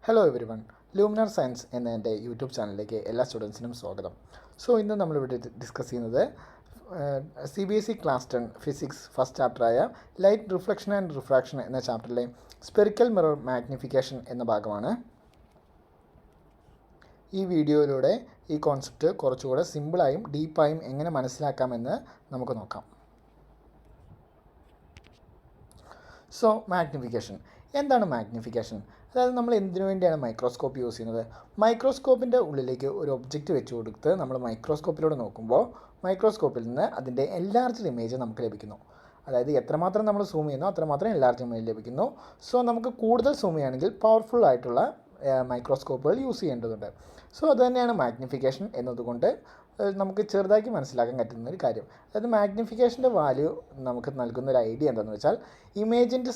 Hello every one, Luminar science എന്ന എൻ്റെ YouTube ചാനലിലേക്ക് എല്ലാ സ്റ്റുഡൻസിനും സ്വാഗതം. ഇന്ന് നമ്മളിവിടെ ഡിസ്കസ് ചെയ്യുന്നത് CBSE ക്ലാസ് 10 ഫിസിക്സ് ഫസ്റ്റ് ചാപ്റ്ററായ ലൈറ്റ് റിഫ്ലക്ഷൻ ആൻഡ് റിഫ്രാക്ഷൻ എന്ന ചാപ്റ്ററിലെ സ്പെറിക്കൽ മിറർ മാഗ്നിഫിക്കേഷൻ എന്ന ഭാഗമാണ്. ഈ വീഡിയോയിലൂടെ ഈ കോൺസെപ്റ്റ് കുറച്ചുകൂടെ സിമ്പിളായും ഡീപ്പായും എങ്ങനെ മനസ്സിലാക്കാമെന്ന് നമുക്ക് നോക്കാം. മാഗ്നിഫിക്കേഷൻ എന്താണ്? മാഗ്നിഫിക്കേഷൻ അതായത് നമ്മൾ എന്തിനു വേണ്ടിയാണ് മൈക്രോസ്കോപ്പ് യൂസ് ചെയ്യുന്നത്? മൈക്രോസ്കോപ്പിൻ്റെ ഉള്ളിലേക്ക് ഒരു ഒബ്ജക്റ്റ് വെച്ച് കൊടുത്ത് നമ്മൾ മൈക്രോസ്കോപ്പിലൂടെ നോക്കുമ്പോൾ മൈക്രോസ്കോപ്പിൽ നിന്ന് അതിൻ്റെ എൻലാർജ്ഡ് ഇമേജ് നമുക്ക് ലഭിക്കുന്നു. അതായത് എത്രമാത്രം നമ്മൾ സൂം ചെയ്യുന്നോ അത്രമാത്രം എൻലാർജ്ഡ് ഇമേജ് ലഭിക്കുന്നു. നമുക്ക് കൂടുതൽ സൂം ചെയ്യുകയാണെങ്കിൽ പവർഫുൾ ആയിട്ടുള്ള മൈക്രോസ്കോപ്പുകൾ യൂസ് ചെയ്യേണ്ടതുണ്ട്. അത് തന്നെയാണ് മാഗ്നിഫിക്കേഷൻ എന്നതുകൊണ്ട് നമുക്ക് ചെറുതാക്കി മനസ്സിലാക്കാൻ പറ്റുന്ന ഒരു കാര്യം. അതായത് മാഗ്നിഫിക്കേഷൻ്റെ വാല്യൂ നമുക്ക് നൽകുന്ന ഒരു ഐഡിയ എന്താണെന്ന് വെച്ചാൽ ഇമേജിൻ്റെ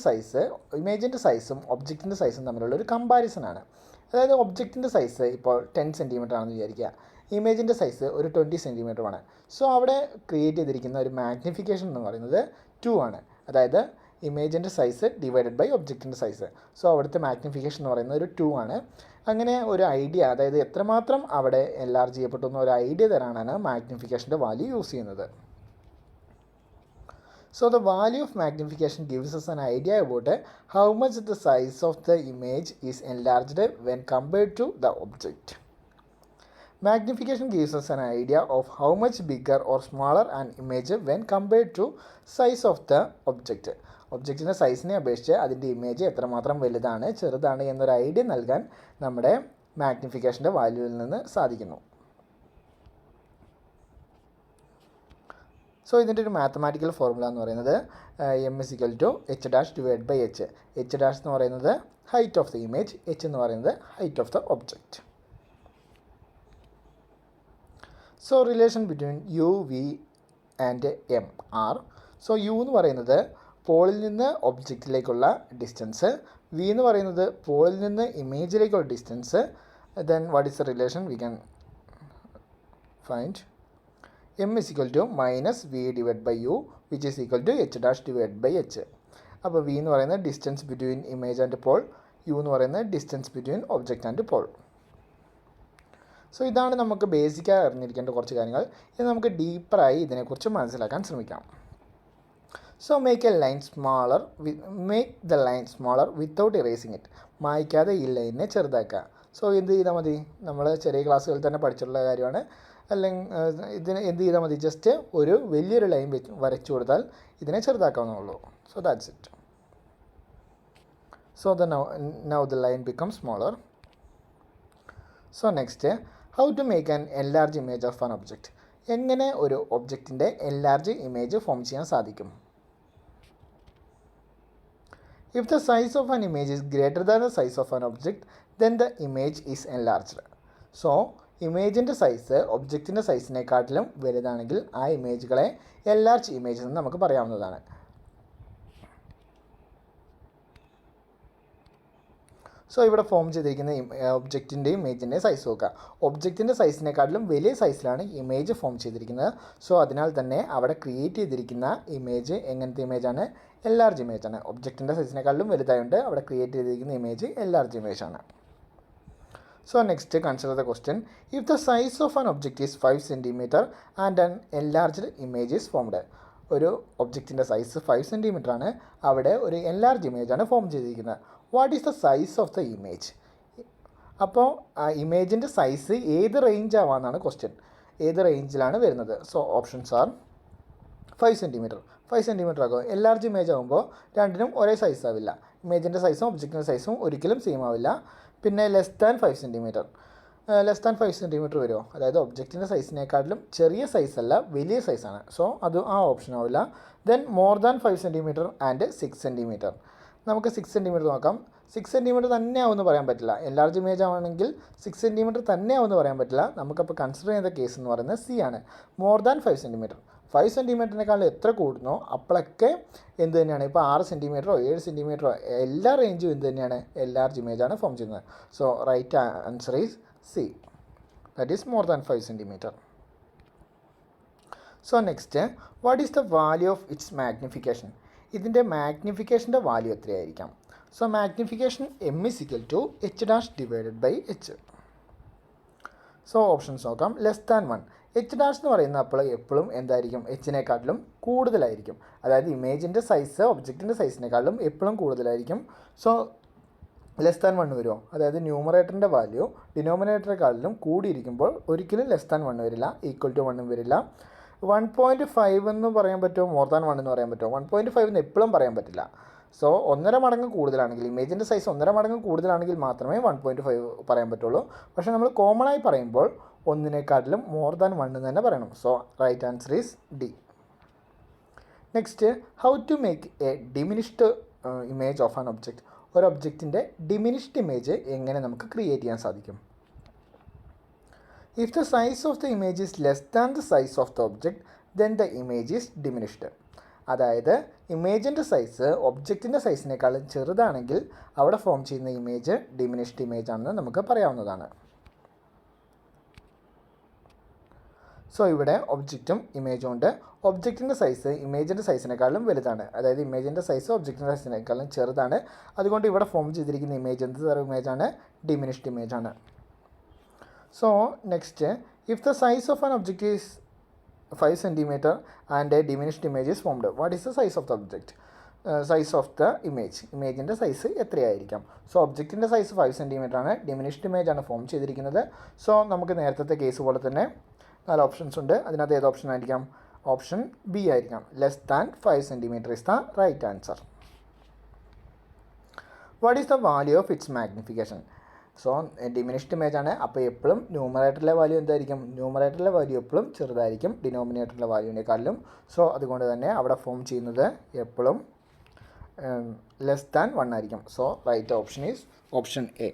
സൈസും ഒബ്ജക്റ്റിൻ്റെ സൈസും തമ്മിലുള്ള ഒരു കമ്പാരിസനാണ്. അതായത് ഒബ്ജക്റ്റിൻ്റെ സൈസ് ഇപ്പോൾ 10 സെൻറ്റിമീറ്റർ ആണെന്ന് വിചാരിക്കുക, ഇമേജിൻ്റെ സൈസ് ഒരു 20 സെൻറ്റിമീറ്ററുമാണ്. അവിടെ ക്രിയേറ്റ് ചെയ്തിരിക്കുന്ന ഒരു മാഗ്നിഫിക്കേഷൻ എന്ന് പറയുന്നത് 2 ആണ്. അതായത് ഇമേജിൻ്റെ സൈസ് ഡിവൈഡഡ് ബൈ ഒബ്ജക്റ്റിൻ്റെ സൈസ്. അവിടുത്തെ മാഗ്നിഫിക്കേഷൻ എന്ന് പറയുന്നത് ഒരു 2 ആണ്. അങ്ങനെ ഒരു ഐഡിയ, അതായത് എത്രമാത്രം അവിടെ എൻലാർജ് ചെയ്യപ്പെട്ടു എന്ന ഒരു ഐഡിയ തരാനാണ് മാഗ്നിഫിക്കേഷൻ്റെ വാല്യൂ യൂസ് ചെയ്യുന്നത്. The value of magnification gives us an idea about how much the size of the image is enlarged when compared to the object. Magnification gives us an idea of how much bigger or smaller an image when compared to size of the object. ഒബ്ജക്റ്റിൻ്റെ സൈസിനെ അപേക്ഷിച്ച് അതിൻ്റെ image എത്രമാത്രം വലുതാണ് ചെറുതാണ് എന്നൊരു idea നൽകാൻ നമ്മുടെ മാഗ്നിഫിക്കേഷൻ്റെ വാല്യൂവിൽ നിന്ന് സാധിക്കുന്നു. ഇതിൻ്റെ ഒരു മാത്തമാറ്റിക്കൽ ഫോർമുല എന്ന് പറയുന്നത് m=h' h' എന്ന് പറയുന്നത് height of the image, h എന്ന് പറയുന്നത് height of the object. Relation between u, v and m are. u എന്ന് പറയുന്നത് പോളിൽ നിന്ന് ഒബ്ജക്റ്റിലേക്കുള്ള ഡിസ്റ്റൻസ്, v എന്ന് പറയുന്നത് പോളിൽ നിന്ന് ഇമേജിലേക്കുള്ള distance. Then what is the relation? We can find m=-v/u which is equal to h'/h. അപ്പോൾ v എന്ന് പറയുന്നത് distance between image and pole, u എന്ന് പറയുന്നത് distance between object and pole. ഇതാണ് നമുക്ക് ബേസിക്കായി അറിഞ്ഞിരിക്കേണ്ട കുറച്ച് കാര്യങ്ങൾ. ഇത് നമുക്ക് ഡീപ്പറായി ഇതിനെക്കുറിച്ച് മനസ്സിലാക്കാൻ ശ്രമിക്കാം. Make the line smaller without erasing it. മായ്ക്കാതെ ഈ ലൈനിനെ ചെറുതാക്കുക. എന്ത് ചെയ്താൽ മതി? നമ്മൾ ചെറിയ ക്ലാസ്സുകളിൽ തന്നെ പഠിച്ചിട്ടുള്ള കാര്യമാണ്. അല്ലെങ്കിൽ ഇതിന് എന്ത് ചെയ്താൽ മതി? ജസ്റ്റ് ഒരു വലിയൊരു ലൈൻ വരച്ചു കൊടുത്താൽ ഇതിനെ ചെറുതാക്കാവുന്നുള്ളൂ. That's it. Now the line becomes smaller. Next, how to make an enlarged image of an object. എങ്ങനെ ഒരു ഒബ്ജക്റ്റിൻ്റെ എൻലാർജ് ഇമേജ് ഫോം ചെയ്യാൻ സാധിക്കും? If the size of an image is greater than the size of an object, then the image is enlarged. ഇമേജിൻ്റെ size ഒബ്ജക്റ്റിൻ്റെ സൈസിനെക്കാട്ടിലും വലുതാണെങ്കിൽ ആ ഇമേജുകളെ enlarge image എന്ന് നമുക്ക് പറയാവുന്നതാണ്. ഇവിടെ ഫോം ചെയ്തിരിക്കുന്ന ഒബ്ജക്റ്റിൻ്റെയും ഇമേജിൻ്റെയും സൈസ് നോക്കുക. ഒബ്ജക്റ്റിൻ്റെ സൈസിനെക്കാട്ടിലും വലിയ സൈസിലാണ് ഇമേജ് ഫോം ചെയ്തിരിക്കുന്നത്. അതിനാൽ തന്നെ അവിടെ ക്രിയേറ്റ് ചെയ്തിരിക്കുന്ന ഇമേജ് എങ്ങനത്തെ ഇമേജാണ്? എൻലാർജ് ഇമേജാണ്. ഒബ്ജക്റ്റിൻ്റെ സൈസിനെക്കാട്ടിലും വലുതായതുകൊണ്ട് അവിടെ ക്രിയേറ്റ് ചെയ്തിരിക്കുന്ന ഇമേജ് എൻലാർജ് ഇമേജാണ്. Next, consider the question. If the size of an object is 5 cm and an enlarged image is formed. ഒരു ഒബ്ജക്റ്റിൻ്റെ സൈസ് 5 സെൻറ്റിമീറ്റർ ആണ്, അവിടെ ഒരു എൻലാർജ് ഇമേജാണ് ഫോം ചെയ്തിരിക്കുന്നത്. What is the size of the image? അപ്പോൾ ആ ഇമേജിൻ്റെ size ഏത് റേഞ്ച് ആവാമെന്നാണ് ക്വസ്റ്റ്യൻ. ഏത് റേഞ്ചിലാണ് വരുന്നത്? Options are 5 centimetre. 5 സെൻറ്റിമീറ്റർ ആകും. എൻലാർജ് ഇമേജ് ആകുമ്പോൾ രണ്ടിനും ഒരേ സൈസ് ആവില്ല. ഇമേജിൻ്റെ സൈസും ഒബ്ജക്റ്റിൻ്റെ സൈസും ഒരിക്കലും സെയിം ആവില്ല. പിന്നെ >5 സെൻറ്റിമീറ്റർ. >5 സെൻറ്റിമീറ്റർ വരുമോ? അതായത് ഒബ്ജക്റ്റിൻ്റെ സൈസിനെക്കാട്ടിലും ചെറിയ സൈസല്ല, വലിയ സൈസാണ്. അത് ആ ഓപ്ഷൻ ആവില്ല. Then >5 centimetre and 6 centimetre. നമുക്ക് 6 സെൻറ്റിമീറ്റർ നോക്കാം. 6 സെൻറ്റിമീറ്റർ തന്നെ ആവുമെന്ന് പറയാൻ പറ്റില്ല. എൻലാർജ് ഇമേജ് ആണെങ്കിൽ 6 സെൻറ്റിമീറ്റർ തന്നെ ആവുമെന്ന് പറയാൻ പറ്റില്ല. നമുക്കപ്പോൾ കൺസിഡർ ചെയ്യുന്ന കേസ് എന്ന് പറയുന്നത് സി ആണ്. >5 സെൻറ്റിമീറ്റർ. 5 സെൻറ്റിമീറ്ററിനേക്കാൾ എത്ര കൂടുന്നോ അപ്പോഴൊക്കെ എന്ത് തന്നെയാണ്? ഇപ്പോൾ 6 സെൻറ്റിമീറ്ററോ 7 സെൻറ്റിമീറ്ററോ എല്ലാ റേഞ്ചും എന്ത് തന്നെയാണ്? എൻലാർജ് ഇമേജാണ് ഫോം ചെയ്യുന്നത്. Right answer is C. That is >5 centimetre. Next, what is the value of its magnification? ഇതിൻ്റെ മാഗ്നിഫിക്കേഷൻ്റെ വാല്യൂ എത്രയായിരിക്കാം? So magnification M is equal to H dash divided by H. So options നോക്കാം. Less than 1, H dash എന്ന് പറയുന്ന അപ്പോൾ എപ്പോഴും എന്തായിരിക്കും, എച്ചിനെക്കാട്ടിലും കൂടുതലായിരിക്കും. അതായത് ഇമേജിൻ്റെ സൈസ് ഒബ്ജക്റ്റിൻ്റെ സൈസിനെക്കാളും എപ്പോഴും കൂടുതലായിരിക്കും. സോ ലെസ് ദാൻ 1 വരുമോ, അതായത് ന്യൂമറേറ്ററിൻ്റെ വാല്യൂ ഡിനോമിനേറ്ററെക്കാളിലും കൂടിയിരിക്കുമ്പോൾ ഒരിക്കലും ലെസ് ദാൻ 1 വരില്ല, ഈക്വൽ ടു 1 വരില്ല. 1.5 എന്ന് പറയാൻ പറ്റുമോ, മോർ ദാൻ 1 എന്ന് പറയാൻ പറ്റുമോ? 1.5 എന്ന് എപ്പോഴും പറയാൻ പറ്റില്ല. സോ 1.5 മടങ്ങ് കൂടുതലാണെങ്കിൽ, ഇമേജിൻ്റെ സൈസ് 1.5 മടങ്ങ് കൂടുതലാണെങ്കിൽ മാത്രമേ 1.5 പറയാൻ പറ്റുള്ളൂ. പക്ഷേ നമ്മൾ കോമൺ ആയി പറയുമ്പോൾ ഒന്നിനെക്കാട്ടിലും മോർ ദാൻ 1 എന്ന് തന്നെ പറയണം. So right answer is D. Next, how to make a diminished image of an object. ഒരു ഒബ്ജക്റ്റിൻ്റെ ഡിമിനിഷ്ഡ് ഇമേജ് എങ്ങനെ നമുക്ക് ക്രിയേറ്റ് ചെയ്യാൻ സാധിക്കും? If the size of the image is less than the size of the object then the image is diminished. അതായത് ഇമേജിൻ്റെ size ഒബ്ജക്റ്റിൻ്റെ സൈസിനേക്കാളും ചെറുതാണെങ്കിൽ അവിടെ ഫോം ചെയ്യുന്ന ഇമേജ് ഡിമിനിഷ്ഡ് ഇമേജ് ആണെന്ന് നമുക്ക് പറയാവുന്നതാണ്. സോ ഇവിടെ ഒബ്ജക്റ്റും ഇമേജും ഉണ്ട്. ഒബ്ജക്റ്റിൻ്റെ സൈസ് ഇമേജിൻ്റെ സൈസിനേക്കാളും വലുതാണ്, അതായത് ഇമേജിൻ്റെ സൈസ് ഒബ്ജക്റ്റിൻ്റെ സൈസിനേക്കാളും ചെറുതാണ്. അതുകൊണ്ട് ഇവിടെ ഫോം ചെയ്തിരിക്കുന്ന ഇമേജ് എന്ത് തരം ഇമേജാണ്? ഡിമിനിഷ്ഡ് ഇമേജാണ്. So next, if the size of an object is 5 cm and a diminished image is formed, what is the size of the object? Size of the ഇമേജിൻ്റെ സൈസ് എത്രയായിരിക്കാം? സോ ഒബ്ജക്റ്റിൻ്റെ size 5 cm ആണ്, diminished ഇമേജാണ് form ചെയ്തിരിക്കുന്നത്. So നമുക്ക് നേരത്തെ case പോലെ തന്നെ 4 ഓപ്ഷൻസ് ഉണ്ട്. അതിനകത്ത് ഏത് ഓപ്ഷൻ ആയിരിക്കാം? ഓപ്ഷൻ ബി ആയിരിക്കാം. Less than 5 cm is the right answer. What is the value of its magnification? So diminished image ആണ്, അപ്പോൾ എപ്പോഴും ന്യൂമറേറ്ററിലെ വാല്യൂ എന്തായിരിക്കും? ന്യൂമറേറ്ററിലെ വാല്യൂ എപ്പോഴും ചെറുതായിരിക്കും ഡിനോമിനേറ്ററിലെ വാല്യൂവിനേക്കാളും. സോ അതുകൊണ്ട് തന്നെ അവിടെ ഫോം ചെയ്യുന്നത് എപ്പോഴും ലെസ് ദാൻ 1 ആയിരിക്കും. So right option is option A.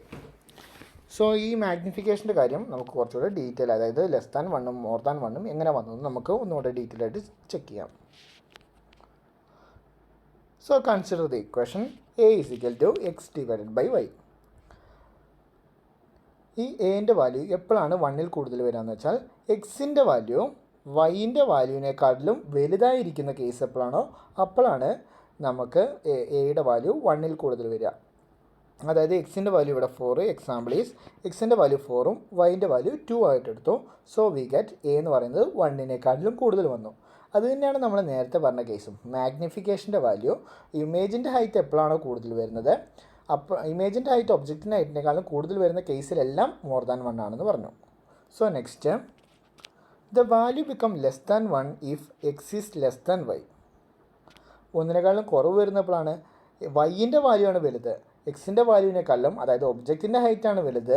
So ഈ മാഗ്നിഫിക്കേഷൻ്റെ കാര്യം നമുക്ക് കുറച്ചുകൂടെ ഡീറ്റെയിൽ, അതായത് ലെസ് ദാൻ 1ഉം മോർ ദാൻ 1ഉം എങ്ങനെ വന്നതെന്ന് നമുക്ക് ഒന്നുകൂടെ ഡീറ്റെയിൽ ആയിട്ട് ചെക്ക് ചെയ്യാം. So consider the equation A is equal to X divided by Y. ഈ എൻ്റെ വാല്യൂ എപ്പോഴാണ് 1ൽ കൂടുതൽ വരികയെന്ന് വെച്ചാൽ, എക്സിൻ്റെ വാല്യൂ വൈൻ്റെ വാല്യൂവിനേക്കാട്ടിലും വലുതായിരിക്കുന്ന കേസ് എപ്പോഴാണോ അപ്പോഴാണ് നമുക്ക് എയുടെ വാല്യൂ 1ൽ കൂടുതൽ വരിക. അതായത് എക്സിൻ്റെ വാല്യൂ ഇവിടെ 4, എക്സാമ്പിൾ ഈസ് എക്സിൻ്റെ വാല്യൂ 4ഉം വൈൻ്റെ വാല്യൂ 2 ആയിട്ട് എടുത്തു. സോ വി ഗെറ്റ് എ എന്ന് പറയുന്നത് 1നെക്കാട്ടിലും കൂടുതൽ വന്നു. അത് തന്നെയാണ് നമ്മൾ നേരത്തെ പറഞ്ഞ കേസും. മാഗ്നിഫിക്കേഷൻ്റെ വാല്യൂ ഇമേജിൻ്റെ ഹൈറ്റ് എപ്പോഴാണോ കൂടുതൽ വരുന്നത്, അപ്പോൾ ഇമേജിൻ്റെ ഹൈറ്റ് ഒബ്ജക്റ്റിൻ്റെ ഹൈറ്റിനേക്കാളും കൂടുതൽ വരുന്ന കേസിലെല്ലാം മോർ ദാൻ 1 ആണെന്ന് പറഞ്ഞു. So next, the value become less than 1 if X is less than Y. ഒന്നിനേക്കാളും കുറവ് വരുന്നപ്പോഴാണ് വൈൻ്റെ വാല്യൂ ആണ് വലുത്, എക്സിൻ്റെ വാല്യൂവിനേക്കാളും, അതായത് ഒബ്ജക്റ്റിൻ്റെ ഹൈറ്റാണ് വലുത്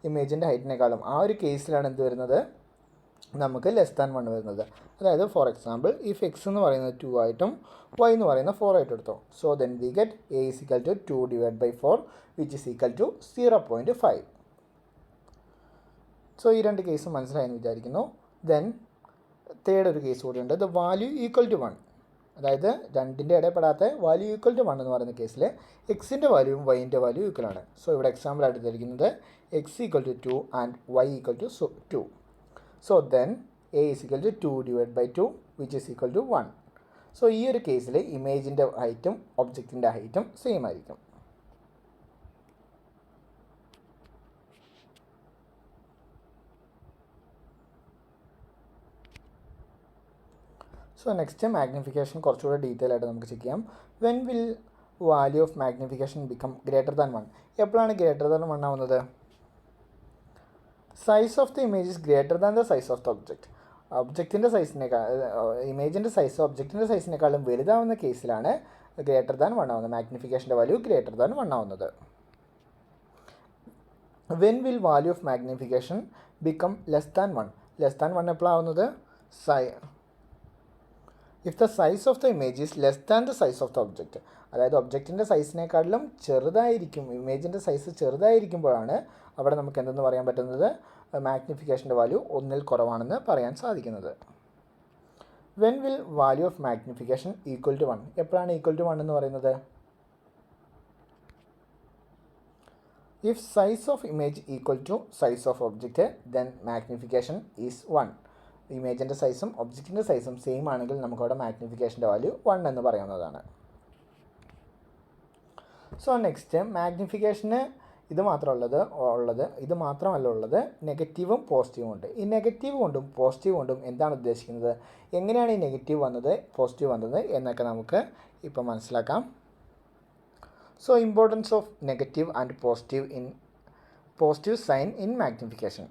ഇമേജിൻ്റെ ഹൈറ്റിനേക്കാളും. ആ ഒരു കേസിലാണ് എന്ത് വരുന്നത്? നമുക്ക് ലെസ് ദാൻ 1 വരുന്നത്. അതായത് ഫോർ എക്സാമ്പിൾ, ഇഫ് എക്സ് എന്ന് പറയുന്നത് 2 ആയിട്ടും വൈ എന്ന് പറയുന്നത് 4 ആയിട്ട് എടുത്തോ. So then we get A is equal to 2 divide by 4 which is equal to 0.5. So ഈ രണ്ട് കേസും മനസ്സിലായെന്ന് വിചാരിക്കുന്നു. ദെൻ തേർഡ് ഒരു കേസ് കൂടിയുണ്ട്, ദ വാല്യൂ ഈക്വൽ ടു 1. അതായത് രണ്ടിൻ്റെ ഇടയിൽപ്പെടാത്ത വാല്യൂ ഈക്വൽ ടു 1 എന്ന് പറയുന്ന കേസിൽ എക്സിൻ്റെ വാല്യൂവും വൈൻ്റെ വാല്യൂ ഈക്വൽ ആണ്. സോ ഇവിടെ എക്സാമ്പിൾ ആയിട്ട് എടുത്തിരിക്കുന്നത് X equal to 2 and Y equal to 2. So then A is equal to 2 divide by 2 which is equal to 1. So ഈ ഒരു കേസിൽ ഇമേജിൻ്റെ ഹൈറ്റും ഒബ്ജക്റ്റിൻ്റെ ഹൈറ്റും സെയിം ആയിരിക്കും. സോ നെക്സ്റ്റ്, മാഗ്നിഫിക്കേഷൻ കുറച്ചുകൂടെ ഡീറ്റെയിൽ ആയിട്ട് നമുക്ക് ചെക്ക് ചെയ്യാം. When will value of magnification become greater than 1? എപ്പോഴാണ് ഗ്രേറ്റർ ദാൻ 1 ആവുന്നത്? Size of the image is greater than the size of the object. ഒബ്ജക്റ്റിൻ്റെ ഇമേജിൻ്റെ സൈസ് ഒബ്ജക്റ്റിൻ്റെ സൈസിനേക്കാളും വലുതാവുന്ന കേസിലാണ് ഗ്രേറ്റർ ദാൻ 1 ആവുന്നത്, മാഗ്നിഫിക്കേഷൻ്റെ വാല്യൂ ഗ്രേറ്റർ ദാൻ 1 ആവുന്നത്. When will value of magnification become less than 1? Less than 1 എപ്പോഴാവുന്നത്? If the size of the image is less than the size of the object. അതായത് ഒബ്ജക്റ്റിൻ്റെ സൈസിനേക്കാളും ചെറുതായിരിക്കും, ഇമേജിൻ്റെ സൈസ് ചെറുതായിരിക്കുമ്പോഴാണ് അവിടെ നമുക്ക് എന്തെന്ന് പറയാൻ പറ്റുന്നത്? മാഗ്നിഫിക്കേഷൻ്റെ വാല്യൂ 1ൽ കുറവാണെന്ന് പറയാൻ സാധിക്കുന്നത്. When will value of magnification equal to 1? എപ്പോഴാണ് ഈക്വൽ ടു 1 എന്ന് പറയുന്നത്? If size of image equal to size of object then magnification is 1. ഇമേജിൻ്റെ സൈസും ഒബ്ജക്റ്റിൻ്റെ സൈസും സെയിം ആണെങ്കിൽ നമുക്കവിടെ മാഗ്നിഫിക്കേഷൻ്റെ വാല്യൂ 1 എന്ന് പറയാവുന്നതാണ്. സോ നെക്സ്റ്റ് മാഗ്നിഫിക്കേഷന് ഇത് മാത്രമല്ല ഉള്ളത് നെഗറ്റീവും പോസിറ്റീവും ഉണ്ട്. ഈ നെഗറ്റീവ് കൊണ്ടും പോസിറ്റീവ് കൊണ്ടും എന്താണ് ഉദ്ദേശിക്കുന്നത്, എങ്ങനെയാണ് ഈ നെഗറ്റീവ് വന്നത് പോസിറ്റീവ് വന്നത് എന്നൊക്കെ നമുക്ക് ഇപ്പോൾ മനസ്സിലാക്കാം. So importance of negative and positive sign in magnification.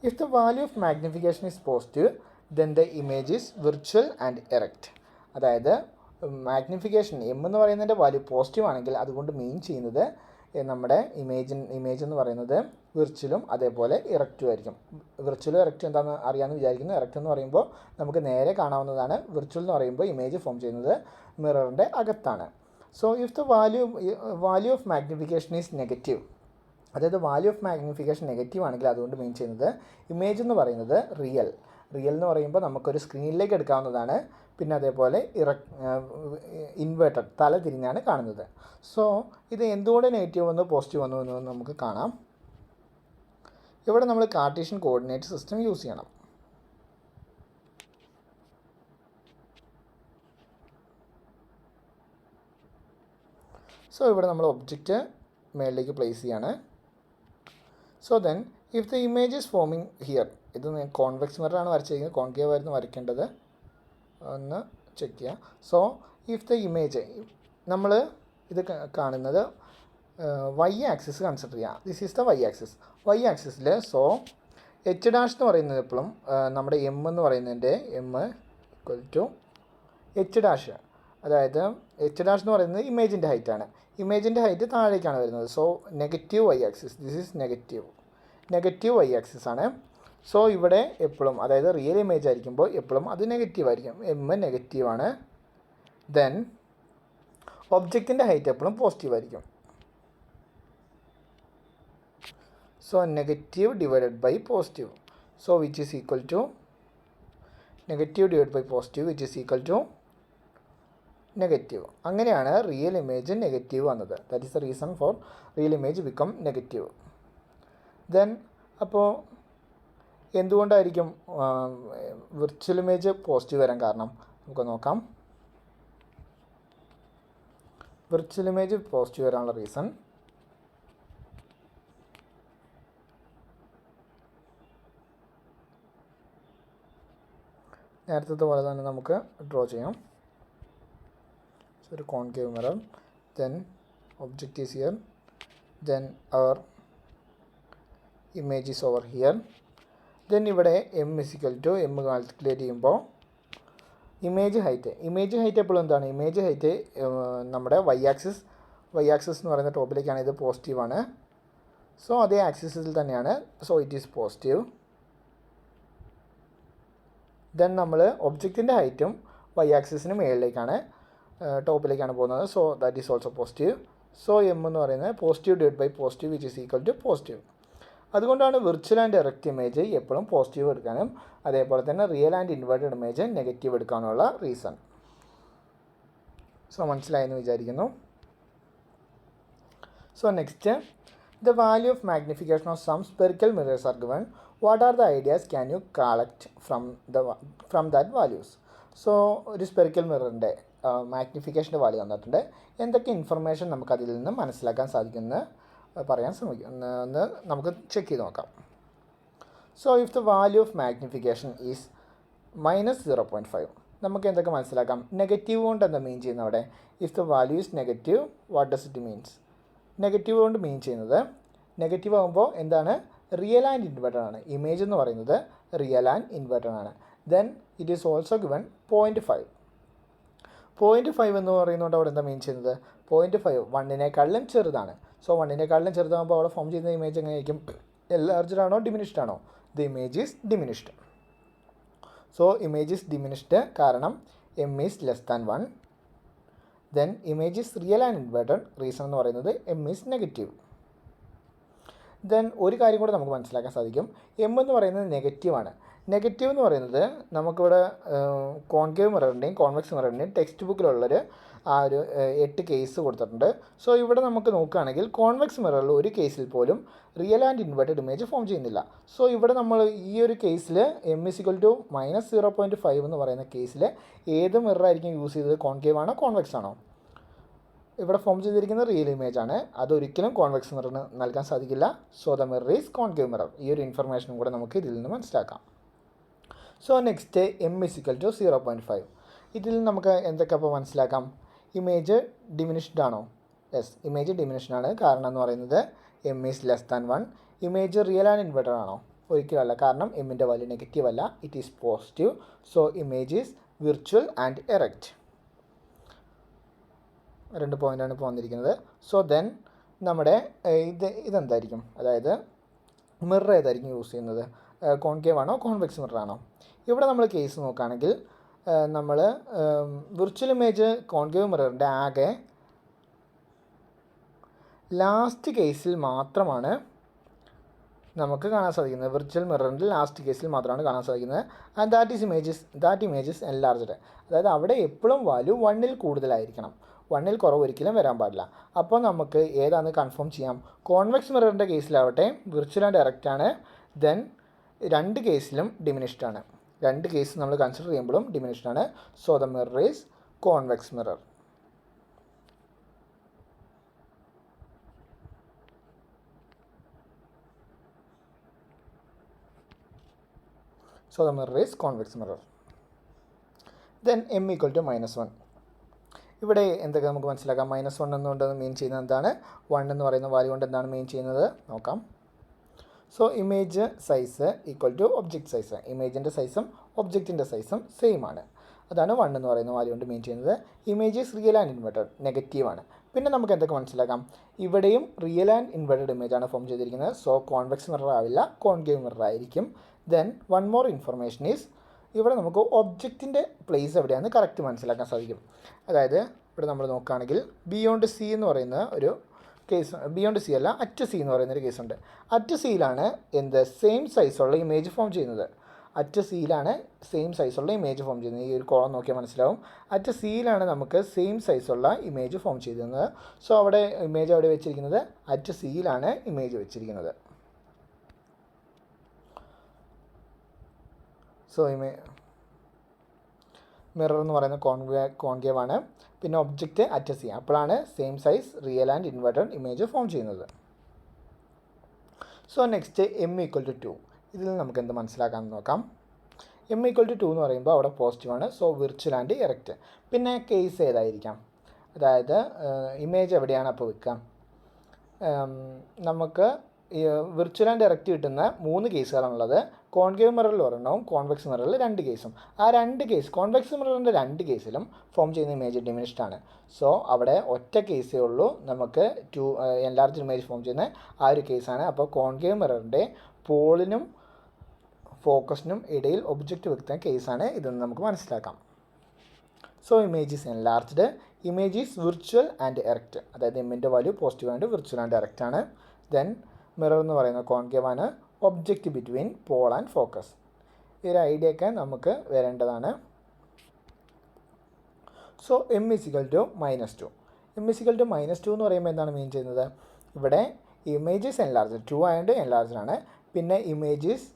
If the value of magnification is positive, then the image is virtual and erect. അതായത് മാഗ്നിഫിക്കേഷൻ എന്ന് പറയുന്നതിൻ്റെ വാല്യൂ പോസിറ്റീവ് ആണെങ്കിൽ അതുകൊണ്ട് മീൻ ചെയ്യുന്നത് നമ്മുടെ ഇമേജ് എന്ന് പറയുന്നത് വിർച്വലും അതേപോലെ ഇറക്റ്റും ആയിരിക്കും. വിർച്വലും ഇറക്റ്റും എന്താണെന്ന് അറിയാമെന്ന് വിചാരിക്കുന്നു. ഇറക്റ്റ് എന്ന് പറയുമ്പോൾ നമുക്ക് നേരെ കാണാവുന്നതാണ്. വിർച്വൽ എന്ന് പറയുമ്പോൾ ഇമേജ് ഫോം ചെയ്യുന്നത് മിററിൻ്റെ അകത്താണ്. So if the value of magnification is negative, അതായത് വാല്യൂ ഓഫ് മാഗ്നിഫിക്കേഷൻ നെഗറ്റീവ് ആണെങ്കിൽ അതുകൊണ്ട് മീൻ ചെയ്യുന്നത് ഇമേജ് എന്ന് പറയുന്നത് റിയൽ എന്ന് പറയുമ്പോൾ നമുക്കൊരു സ്ക്രീനിലേക്ക് എടുക്കാവുന്നതാണ്. പിന്നെ അതേപോലെ ഇൻവേർട്ടഡ് തല തിരിഞ്ഞാണ് കാണുന്നത്. സോ ഇത് എന്തുകൊണ്ട് നെഗറ്റീവ് വന്നു പോസിറ്റീവ് വന്നു എന്ന് നമുക്ക് കാണാം. ഇവിടെ നമ്മൾ കാർട്ടീഷ്യൻ കോർഡിനേറ്റ് സിസ്റ്റം യൂസ് ചെയ്യണം. സോ ഇവിടെ നമ്മൾ ഒബ്ജക്റ്റ് മേളിലേക്ക് പ്ലേസ് ചെയ്യാണ്. So then if the image is forming here, ഇത് കോൺവെക്സ് മിററാണ് വരച്ചിരിക്കുന്നത്, കോൺകേവ് ആയിരുന്നു വരയ്ക്കേണ്ടത്, ഒന്ന് ചെക്ക് ചെയ്യുക. സോ ഇഫ് ദ ഇമേജ് നമ്മൾ ഇത് കാണുന്നത് വൈ ആക്സിസ് കൺസിഡർ ചെയ്യുക. ദിസ് ഈസ് ദ വൈ ആക്സിസിൽ സോ എച്ച് ഡാഷ് എന്ന് പറയുന്നത് എപ്പോഴും നമ്മുടെ എം എന്ന് പറയുന്നതിൻ്റെ M equal to H dash, അതായത് എച്ച് ഡാഷ് എന്ന് പറയുന്നത് ഇമേജിൻ്റെ ഹൈറ്റാണ്. ഇമേജിൻ്റെ ഹൈറ്റ് താഴേക്കാണ് വരുന്നത്. So negative Y axis, this is negative Y axis ആണ്. സോ ഇവിടെ എപ്പോഴും, അതായത് റിയൽ ഇമേജ് ആയിരിക്കുമ്പോൾ എപ്പോഴും അത് നെഗറ്റീവ് ആയിരിക്കും, എം നെഗറ്റീവാണ്. ദെൻ ഒബ്ജക്റ്റിൻ്റെ ഹൈറ്റ് എപ്പോഴും പോസിറ്റീവ് ആയിരിക്കും. So negative divided by positive, so which is equal to negative divide by positive which is equal to negative. അങ്ങനെയാണ് റിയൽ ഇമേജ് നെഗറ്റീവ് വന്നത്. That is the reason for real image become negative. Then അപ്പോൾ എന്തുകൊണ്ടായിരിക്കും virtual image positive വരാൻ കാരണം നമുക്ക് നോക്കാം. Virtual image positive വരാനുള്ള reason നേരത്തെ പോലെ തന്നെ നമുക്ക് ഡ്രോ ചെയ്യാം. ഒരു concave mirror, then object is here, then our image is over here. Then ഇവിടെ m is equal to m calculate ചെയ്യുമ്പോൾ ഇമേജ് ഹൈറ്റ് എപ്പോഴും എന്താണ്, ഇമേജ് ഹൈറ്റ് നമ്മുടെ വൈ ആക്സിസ് എന്ന് പറയുന്ന ടോപ്പിലേക്കാണ്, ഇത് പോസിറ്റീവാണ്. സോ അതേ ആക്സിസിൽ തന്നെയാണ്, so it is positive. Then നമ്മൾ ഒബ്ജക്റ്റിൻ്റെ ഹൈറ്റും വൈ ആക്സിസിന് മുകളിലേക്കാണ്, ടോപ്പിലേക്കാണ് പോകുന്നത്. So that is also positive. So M എന്ന് പറയുന്നത് positive divide by positive which is equal to positive. അതുകൊണ്ടാണ് വിർച്വൽ ആൻഡ് എറക്റ്റ് ഇമേജ് എപ്പോഴും പോസിറ്റീവ് എടുക്കാനും അതേപോലെ തന്നെ real and inverted image negative എടുക്കാനുള്ള റീസൺ. സോ മനസ്സിലായെന്ന് വിചാരിക്കുന്നു. So next, the value of magnification of some spherical mirrors are given. What are the ideas can you collect from that values? So ഒരു spherical മിററിൻ്റെ മാഗ്നിഫിക്കേഷൻ്റെ value തന്നിട്ടുണ്ട്. എന്തൊക്കെ information നമുക്കതിൽ നിന്ന് മനസ്സിലാക്കാൻ സാധിക്കുമെന്ന് പറയാൻ ശ്രമിക്കുന്നു, നമുക്ക് ചെക്ക് ചെയ്ത് നോക്കാം. So if the value of magnification is -0.5, നമുക്ക് എന്തൊക്കെ മനസ്സിലാക്കാം? നെഗറ്റീവ് കൊണ്ട് എന്താ മീൻ ചെയ്യുന്നത് അവിടെ? If the value is negative, what does it means? Negative കൊണ്ട് മീൻ ചെയ്യുന്നത്, നെഗറ്റീവ് ആകുമ്പോൾ എന്താണ്, റിയൽ ആൻഡ് ഇൻവേർട്ടഡ് ആണ്. ഇമേജ് എന്ന് പറയുന്നത് റിയൽ ആൻഡ് ഇൻവേർട്ടഡ് ആണ്. Then it is also given 0.5. 0.5 എന്ന് പറയുന്നതുകൊണ്ട് അവിടെ എന്താ മീൻ ചെയ്യുന്നത്? 0.5 1-നേക്കാളിലും ചെറുതാണ്. സോ 1-നേക്കാളിലും ചെറുതാകുമ്പോൾ അവിടെ ഫോം ചെയ്യുന്ന ഇമേജ് എങ്ങനെയായിരിക്കും? എൻലാർജ്ഡ് ആണോ ഡിമിനിഷ്ഡ് ആണോ? The image is diminished. So image is diminished കാരണം M is <1. Then image is real and inverted. Reason എന്ന് പറയുന്നത് എം ഈസ് നെഗറ്റീവ്. ദെൻ ഒരു കാര്യം കൂടെ നമുക്ക് മനസ്സിലാക്കാൻ സാധിക്കും, എം എന്ന് പറയുന്നത് നെഗറ്റീവാണ്. നെഗറ്റീവ് എന്ന് പറയുന്നത് നമുക്കിവിടെ കോൺകേവ് മിററിൻ്റെയും കോൺവെക്സ് മിററിൻ്റെയും ടെക്സ്റ്റ് ബുക്കിലുള്ളൊരു ആ ഒരു 8 കേസ് കൊടുത്തിട്ടുണ്ട്. സോ ഇവിടെ നമുക്ക് നോക്കുകയാണെങ്കിൽ കോൺവെക്സ് മിററിൽ ഒരു കേസിൽ പോലും real and inverted image form ചെയ്യുന്നില്ല. സോ ഇവിടെ നമ്മൾ ഈ ഒരു കേസിൽ m=-0.5 എന്ന് പറയുന്ന കേസിൽ ഏത് മിററായിരിക്കും യൂസ് ചെയ്തത്? കോൺകേവ് ആണോ കോൺവെക്സ് ആണോ? ഇവിടെ ഫോം ചെയ്തിരിക്കുന്ന റിയൽ ഇമേജ് ആണ്, അതൊരിക്കലും കോൺവെക്സ് മിററിന് നൽകാൻ സാധിക്കില്ല. So the mirror is concave mirror. ഈ ഒരു ഇൻഫർമേഷനും കൂടെ നമുക്ക് ഇതിൽ നിന്ന് മനസ്സിലാക്കാം. So next m=0.5. ഇതിൽ നമുക്ക് എന്തൊക്കെ അപ്പോൾ മനസ്സിലാക്കാം? ഇമേജ് ഡിമിനിഷ്ഡ് ആണോ? യെസ്, ഇമേജ് ഡിമിനിഷ്ഡ് ആണ്. കാരണം എന്ന് പറയുന്നത് m=1. Image real and inverted ആണോ? ഒരിക്കലല്ല, കാരണം എമ്മിൻ്റെ വാല്യൂ നെഗറ്റീവ് അല്ല, it is positive. So image is virtual and erect. 2 പോയിൻ്റാണ് ഇപ്പോൾ വന്നിരിക്കുന്നത്. സോ ദെൻ നമ്മുടെ ഇതെന്തായിരിക്കും? അതായത് മിറർ ഏതായിരിക്കും യൂസ് ചെയ്യുന്നത്? കോൺകേവ് ആണോ കോൺവെക്സ് മിറർ ആണോ? ഇവിടെ നമ്മൾ കേസ് നോക്കുകയാണെങ്കിൽ നമ്മൾ വിർച്വൽ ഇമേജ് കോൺകേവ് മിററിൻ്റെ ആകെ ലാസ്റ്റ് കേസിൽ മാത്രമാണ് നമുക്ക് കാണാൻ സാധിക്കുന്നത്. വിർച്വൽ മിററിൻ്റെ ലാസ്റ്റ് കേസിൽ മാത്രമാണ് കാണാൻ സാധിക്കുന്നത്. And that images enlarged. അതായത് അവിടെ എപ്പോഴും വാല്യൂ 1ൽ കൂടുതലായിരിക്കണം, 1ൽ കുറവ് ഒരിക്കലും വരാൻ പാടില്ല. അപ്പോൾ നമുക്ക് ഏതാണെന്ന് കൺഫേം ചെയ്യാം. കോൺവെക്സ് മിററിൻ്റെ കേസിലാവട്ടെ വിർച്വൽ ആൻഡ് ഡയറക്റ്റ് ആണ്. ദെൻ 2 കേസിലും ഡിമിനിഷ്ഡ് ആണ്. 2 കേസ് നമ്മൾ കൺസിഡർ ചെയ്യുമ്പോഴും ഡിമിനിഷ്ഡ് ആണ്. So the mirror is convex mirror. So the mirror is convex mirror. Then m=-1. ഇവിടെ എന്തൊക്കെ നമുക്ക് മനസ്സിലാക്കാം? -1 എന്നുകൊണ്ട് മീൻ ചെയ്യുന്നത് എന്താണ്? 1 എന്ന് പറയുന്ന വാല്യൂ കൊണ്ട് എന്താണ് മീൻ ചെയ്യുന്നത് നോക്കാം. So image size equal to object size. ഇമേജിൻ്റെ സൈസും ഒബ്ജക്റ്റിൻ്റെ സൈസും സെയിം ആണ്. അതാണ് 1 എന്ന് പറയുന്ന വാല്യൂ കൊണ്ട് മീൻ ചെയ്യുന്നത്. Image is real and inverted, നെഗറ്റീവാണ്. പിന്നെ നമുക്ക് എന്തൊക്കെ മനസ്സിലാക്കാം? ഇവിടെയും റിയൽ ആൻഡ് ഇൻവെർട്ടഡ് ഇമേജ് ആണ് ഫോം ചെയ്തിരിക്കുന്നത്. സോ കോൺവെക്സ് മിറർ ആവില്ല, കോൺകേവ് മിറർ ആയിരിക്കും. Then one more information is, ഇവിടെ നമുക്ക് ഒബ്ജക്റ്റിൻ്റെ പ്ലേസ് എവിടെയാണെന്ന് കറക്റ്റ് മനസ്സിലാക്കാൻ സാധിക്കും. അതായത് ഇവിടെ നമ്മൾ നോക്കുകയാണെങ്കിൽ ബിയോണ്ട് സി എന്ന് പറയുന്ന ഒരു കേസ്, ബിയോണ്ട് സി അല്ല, അറ്റ് സി എന്ന് പറയുന്നൊരു കേസുണ്ട്. അറ്റ് സിയിലാണ് സെയിം സൈസുള്ള ഇമേജ് ഫോം ചെയ്യുന്നത്. അറ്റ് സിയിലാണ് സെയിം സൈസുള്ള ഇമേജ് ഫോം ചെയ്യുന്നത്. ഈ ഒരു കോളം നോക്കിയാൽ മനസ്സിലാവും. അറ്റ് സിയിലാണ് നമുക്ക് സെയിം സൈസുള്ള ഇമേജ് ഫോം ചെയ്തിരുന്നത്. സോ അവിടെ ഇമേജ് അവിടെ വെച്ചിരിക്കുന്നത് അറ്റ് സിയിലാണ് ഇമേജ് വെച്ചിരിക്കുന്നത്. സോ മിറർ എന്ന് പറയുന്ന കോൺകേവ് ആണ്. പിന്നെ ഒബ്ജക്റ്റ് അറ്റ് സി, അപ്പോഴാണ് same size real and inverted image form ചെയ്യുന്നത്. So next m=2. ഇതിൽ നമുക്ക് എന്ത് മനസ്സിലാക്കാമെന്ന് നോക്കാം. m=2 എന്ന് പറയുമ്പോൾ അവിടെ പോസിറ്റീവാണ്. So virtual and erect. പിന്നെ കേസ് ഏതായിരിക്കാം? അതായത് ഇമേജ് എവിടെയാണ് അപ്പോൾ വെക്കുക? നമുക്ക് വിർച്വൽ ആൻഡ് ഡയറക്റ്റ് കിട്ടുന്ന 3 കേസുകളാണുള്ളത്. കോൺകേവ് മിററിൽ ഒരെണ്ണവും കോൺവെക്സ് മിററിൽ 2 കേസും. ആ 2 കേസ് കോൺവെക്സ് മിററിൻ്റെ 2 കേസിലും ഫോം ചെയ്യുന്ന ഇമേജ് ഡിമിനിഷ്ഡ് ആണ്. സോ അവിടെ ഒറ്റ കേസേ ഉള്ളൂ നമുക്ക് എൻലാർജ് ഇമേജ് ഫോം ചെയ്യുന്ന ആ ഒരു കേസാണ്. അപ്പോൾ കോൺകേവ് മിററിൻ്റെ പോളിനും ഫോക്കസിനും ഇടയിൽ ഒബ്ജക്റ്റ് വെക്കുന്ന കേസാണ് ഇതെന്ന് നമുക്ക് മനസ്സിലാക്കാം. So image is enlarged, image is virtual and erect. അതായത് എമ്മിൻ്റെ value positive and virtual and erect ആണ്. ദെൻ മിറർ എന്ന് പറയുന്ന കോൺകേവ് ആണ്. Object between pole and focus. ഈ ഒരു ഐഡിയ ഒക്കെ നമുക്ക് വരേണ്ടതാണ്. So m=-2. m=-2 എന്ന് പറയുമ്പോൾ എന്താണ് മീൻ ചെയ്യുന്നത്? ഇവിടെ ഇമേജസ് എൻലാർജ് 2 ആയതുകൊണ്ട് എൻലാർജ്ഡ് ആണ്. പിന്നെ images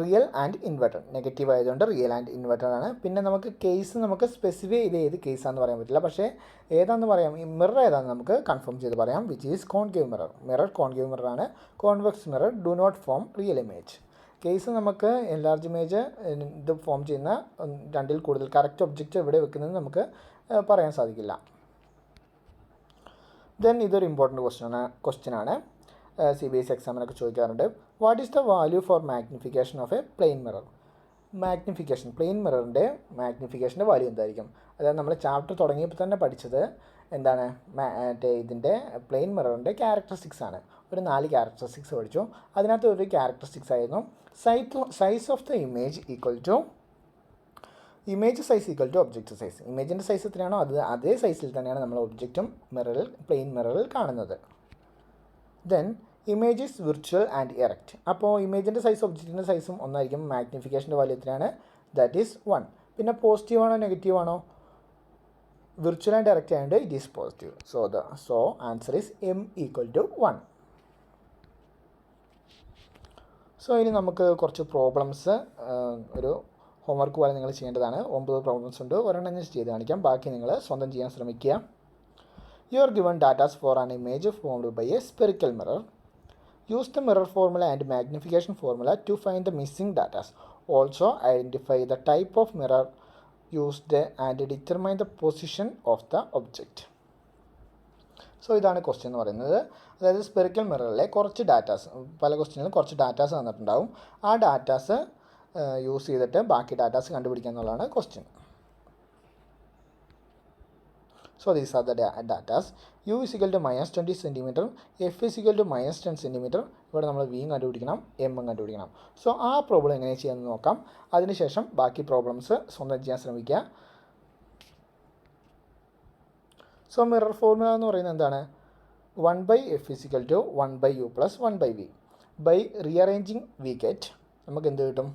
real and inverted, negative ആയതുകൊണ്ട് റിയൽ ആൻഡ് ഇൻവെർട്ടഡ് ആണ്. പിന്നെ നമുക്ക് കേസ് നമുക്ക് സ്പെസിഫൈ ചെയ്ത് ഏത് കേസാണെന്ന് പറയാൻ പറ്റില്ല, പക്ഷേ ഏതാണെന്ന് പറയാം. ഈ മിറർ ഏതാണെന്ന് നമുക്ക് കൺഫേം ചെയ്ത് പറയാം. Which is concave mirror. Mirror concave mirror ആണ്. Convex mirror do not form real image. Case നമുക്ക് എൻലാർജ് ഇമേജ് ഇത് ഫോം ചെയ്യുന്ന 2ൽ കൂടുതൽ കറക്റ്റ് ഒബ്ജക്റ്റ് എവിടെ വെക്കുന്നത് നമുക്ക് പറയാൻ സാധിക്കില്ല. ദെൻ ഇതൊരു ഇമ്പോർട്ടൻറ്റ് ക്വസ്റ്റ്യൻ ആണ്. CBSE എക്സാമിനൊക്കെ ചോദിക്കാറുണ്ട്. What is the value for magnification of a plane mirror? Magnification, plane മിററിൻ്റെ മാഗ്നിഫിക്കേഷൻ്റെ വാല്യൂ എന്തായിരിക്കും? അതായത് നമ്മൾ ചാപ്റ്റർ തുടങ്ങിയപ്പോൾ തന്നെ പഠിച്ചത് എന്താണ്? ഇതിൻ്റെ പ്ലെയിൻ മിററിൻ്റെ ക്യാരക്ടറിസ്റ്റിക്സ് ആണ്. ഒരു 4 ക്യാരക്ടറിസ്റ്റിക്സ് പഠിച്ചു. അതിനകത്ത് ഒരു ക്യാരക്ടറിസ്റ്റിക്സ് ആയിരുന്നു size of the image equal to image size equal to object size. ഇമേജിൻ്റെ സൈസ് എത്രയാണോ അതേ സൈസിൽ തന്നെയാണ് നമ്മൾ ഒബ്ജക്റ്റും മിററിൽ പ്ലെയിൻ മിററിൽ കാണുന്നത്. Then image is virtual and erect. അപ്പോൾ ഇമേജിൻ്റെ സൈസ് ഒബ്ജക്റ്റിൻ്റെ സൈസും ഒന്നായിരിക്കും. മാഗ്നിഫിക്കേഷൻ്റെ വാല്യൂ എത്രയാണ്? That is 1. പിന്നെ പോസിറ്റീവ് ആണോ നെഗറ്റീവ് ആണോ? വിർച്വൽ ആൻഡ് ഡയറക്റ്റ് ആയതുകൊണ്ട് it is positive. So answer is m = 1. So ഇനി നമുക്ക് കുറച്ച് പ്രോബ്ലംസ് ഒരു ഹോംവർക്ക് പോലെ നിങ്ങൾ ചെയ്യേണ്ടതാണ്. 9 പ്രോബ്ലംസ് ഉണ്ട്. ഒരെണ്ണം ഞാൻ ചെയ്ത് കാണിക്കാം, ബാക്കി നിങ്ങൾ സ്വന്തം ചെയ്യാൻ ശ്രമിക്കുക. You are given data for an image formed by a spherical mirror. Use the mirror formula and magnification formula to find the missing data. Also identify the type of mirror used and determine the position of the object. So ഇതാണ് question എന്ന് പറയുന്നത്. അതായത് spherical മിററിലെ കുറച്ച് datas, പല ക്വസ്റ്റ്യനിലും കുറച്ച് datas തന്നിട്ടുണ്ടാവും. ആ datas use ചെയ്തിട്ട് ബാക്കി ഡാറ്റാസ് കണ്ടുപിടിക്കുക എന്നുള്ളതാണ് question. So these are the datas. U is equal to minus 20 cm, F is equal to minus 10 cm. ഇവിടെ നമ്മൾ വിയും കണ്ടുപിടിക്കണം, എമ്മും കണ്ടുപിടിക്കണം. സോ ആ പ്രോബ്ലം എങ്ങനെ ചെയ്യാമെന്ന് നോക്കാം. അതിനുശേഷം ബാക്കി പ്രോബ്ലംസ് സ്വന്തം ചെയ്യാൻ ശ്രമിക്കുക. സോ മിറർ ഫോർമുല എന്ന് പറയുന്നത് എന്താണ്? 1/f is equal to 1/u plus 1/v. By rearranging we get നമുക്ക് എന്ത് കിട്ടും?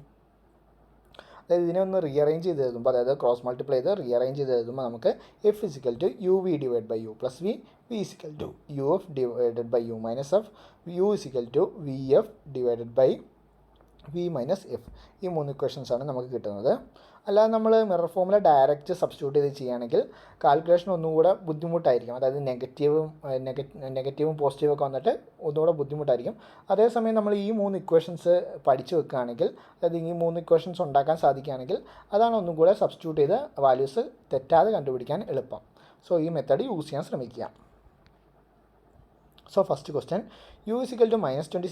അതായത് ഇതിനെ ഒന്ന് റീഅറേഞ്ച് ചെയ്ത് എഴുതുമ്പോൾ, അതായത് ക്രോസ് മൾട്ടിപ്ലൈ ചെയ്ത് റീഅറേഞ്ച് ചെയ്ത് എഴുതുമ്പോൾ നമുക്ക് F is equal to U V divide by U plus V, V is equal to U F divided by U minus F, U is equal to V F divided by V minus F. ഈ 3 ഇക്വേഷൻസാണ് നമുക്ക് കിട്ടുന്നത്. അല്ലാതെ നമ്മൾ mirror formula direct substitute ചെയ്ത് ചെയ്യുകയാണെങ്കിൽ calculation ഒന്നുകൂടെ ബുദ്ധിമുട്ടായിരിക്കും. അതായത് നെഗറ്റീവും പോസിറ്റീവും ഒക്കെ വന്നിട്ട് ഒന്നുകൂടെ ബുദ്ധിമുട്ടായിരിക്കും. അതേസമയം നമ്മൾ ഈ 3 ഇക്വേഷൻസ് പഠിച്ചു വെക്കുകയാണെങ്കിൽ, അതായത് ഈ 3 ഇക്വേഷൻസ് ഉണ്ടാക്കാൻ സാധിക്കുകയാണെങ്കിൽ അതാണ് ഒന്നും കൂടെ സബ്സ്റ്റിറ്റ്യൂട്ട് ചെയ്ത് വാല്യൂസ് തെറ്റാതെ കണ്ടുപിടിക്കാൻ എളുപ്പം. സോ ഈ മെത്തേഡ് യൂസ് ചെയ്യാൻ ശ്രമിക്കുക. So first question, u is equal to minus 20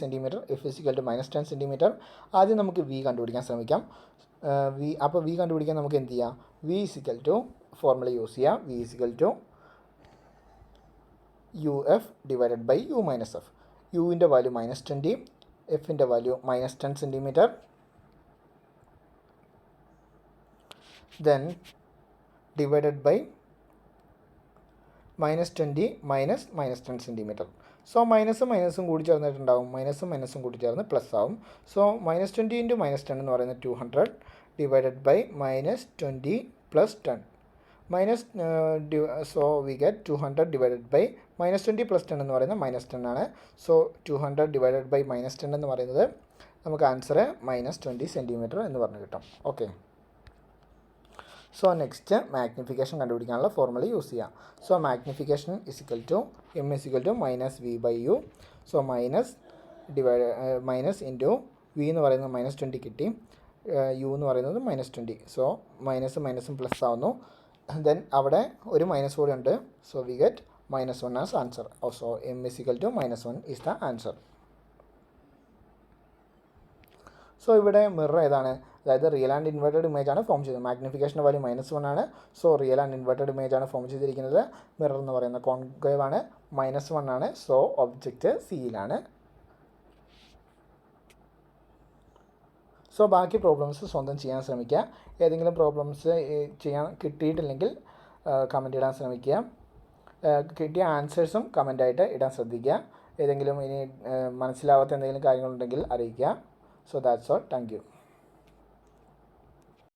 cm, f is equal to minus 10 cm. ആദ്യം നമുക്ക് v കണ്ടുപിടിക്കാൻ ശ്രമിക്കാം. അപ്പോൾ v കണ്ടുപിടിക്കാൻ നമുക്ക് എന്ത് ചെയ്യാം? v is equal to formula use ചെയ്യാം. v is equal to uf divided by u minus f. യുവിൻ്റെ വാല്യൂ മൈനസ് 20, എഫിൻ്റെ value minus 10 cm. Then divided by minus 20 minus 10 cm. സോ മൈനസും കൂടി ചേർന്നിട്ടുണ്ടാവും, മൈനസും കൂടി ചേർന്ന് പ്ലസ് ആവും. സോ മൈനസ് 20 ഇൻറ്റു മൈനസ് 10 എന്ന് പറയുന്നത് 200 divided by minus 20 plus 10 minus so we get 200 divided by minus 20 plus 10 എന്ന് പറയുന്നത് മൈനസ് 10 ആണ്. സോ 200 ഡിവൈഡഡ് ബൈ മൈനസ് 10 എന്ന് പറയുന്നത് നമുക്ക് ആൻസർ മൈനസ് 20 cm എന്ന് പറഞ്ഞു കിട്ടും. ഓക്കെ. സോ നെക്സ്റ്റ് മാഗ്നിഫിക്കേഷൻ കണ്ടുപിടിക്കാനുള്ള ഫോർമുല യൂസ് ചെയ്യാം. So magnification is equal to M is equal to minus V by U. So minus into V എന്ന് പറയുന്നത് മൈനസ് 20 കിട്ടി, യു എന്ന് പറയുന്നത് മൈനസ് 20. സോ മൈനസും പ്ലസ് ആവുന്നു. ദെൻ അവിടെ ഒരു മൈനസ് കൂടി ഉണ്ട്. So we get -1 as answer. So M is equal to -1 is the answer. So ഇവിടെ മിറർ ഏതാണ്? അതായത് റിയൽ ആൻഡ് ഇൻവേർട്ടഡ് ഇമേജ് ആണ് ഫോം ചെയ്തത്. മാഗ്നിഫിക്കേഷൻ്റെ വാല്യൂ -1 ആണ്. So real and inverted image ആണ് ഫോം ചെയ്തിരിക്കുന്നത്. മിറർ എന്ന് പറയുന്ന കോൺകേവ് ആണ്, -1 ആണ്. സോ ഒബ്ജക്റ്റ് സിയിലാണ്. സോ ബാക്കി പ്രോബ്ലംസ് സ്വന്തം ചെയ്യാൻ ശ്രമിക്കുക. ഏതെങ്കിലും പ്രോബ്ലംസ് ചെയ്യാൻ കിട്ടിയിട്ടില്ലെങ്കിൽ കമൻ്റ് ഇടാൻ ശ്രമിക്കുക. കിട്ടിയ ആൻസേഴ്സും കമൻ്റായിട്ട് ഇടാൻ ശ്രദ്ധിക്കുക. ഏതെങ്കിലും ഇനി മനസ്സിലാവാത്ത എന്തെങ്കിലും കാര്യങ്ങളുണ്ടെങ്കിൽ അറിയിക്കുക. So that's all. Thank you.